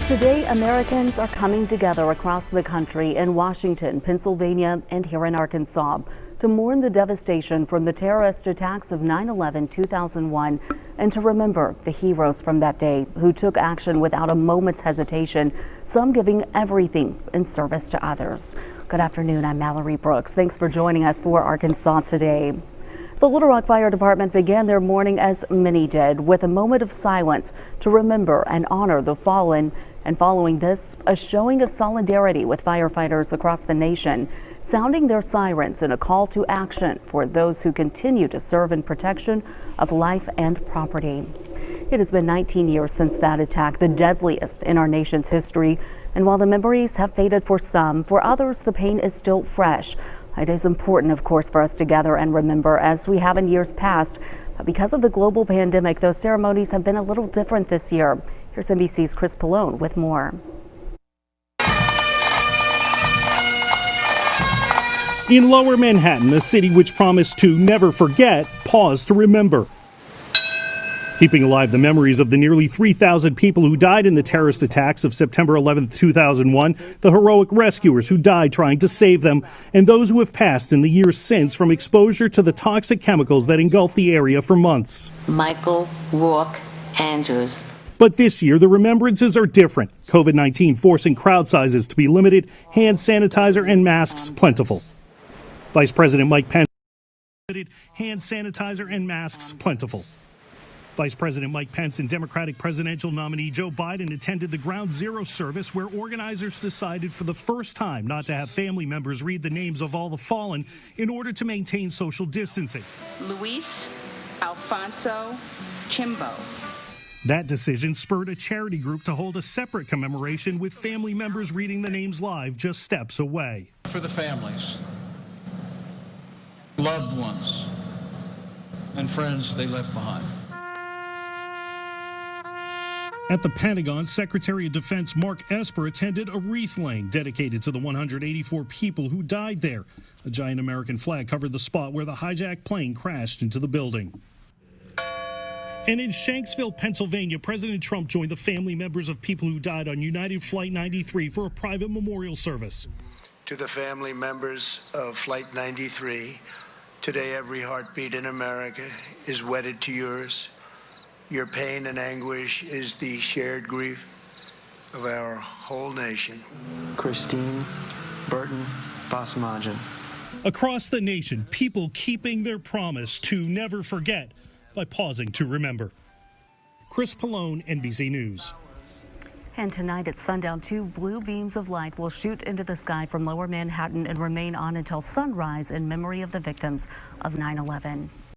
Today, Americans are coming together across the country in Washington, Pennsylvania, and here in Arkansas to mourn the devastation from the terrorist attacks of 9/11/2001 and to remember the heroes from that day who took action without a moment's hesitation, some giving everything in service to others. Good afternoon, I'm Mallory Brooks. Thanks for joining us for Arkansas Today. The Little Rock Fire Department began their morning, as many did, with a moment of silence to remember and honor the fallen. And following this, a showing of solidarity with firefighters across the nation, sounding their sirens in a call to action for those who continue to serve in protection of life and property. It has been 19 years since that attack, the deadliest in our nation's history. And while the memories have faded for some, for others, the pain is still fresh. It is important, of course, for us to gather and remember, as we have in years past. But because of the global pandemic, those ceremonies have been a little different this year. Here's NBC's Chris Pallone with more. In Lower Manhattan, a city which promised to never forget, paused to remember. Keeping alive the memories of the nearly 3,000 people who died in the terrorist attacks of September 11, 2001, the heroic rescuers who died trying to save them, and those who have passed in the years since from exposure to the toxic chemicals that engulfed the area for months. Michael Rourke Andrews. But this year, the remembrances are different. COVID-19 forcing crowd sizes to be limited, hand sanitizer and masks plentiful. Vice President Mike Pence hand sanitizer and masks plentiful. Vice President Mike Pence and Democratic presidential nominee Joe Biden attended the Ground Zero service, where organizers decided for the first time not to have family members read the names of all the fallen in order to maintain social distancing. Luis Alfonso Chimbo. That decision spurred a charity group to hold a separate commemoration with family members reading the names live just steps away. For the families, loved ones, and friends they left behind. At the Pentagon, Secretary of Defense Mark Esper attended a wreath laying dedicated to the 184 people who died there. A giant American flag covered the spot where the hijacked plane crashed into the building. And in Shanksville, Pennsylvania, President Trump joined the family members of people who died on United Flight 93 for a private memorial service. To the family members of Flight 93, today every heartbeat in America is wedded to yours. Your pain and anguish is the shared grief of our whole nation. Christine Burton Basmajan. Across the nation, people keeping their promise to never forget by pausing to remember. Chris Pallone, NBC News. And tonight at sundown, 2 blue beams of light will shoot into the sky from Lower Manhattan and remain on until sunrise in memory of the victims of 9/11.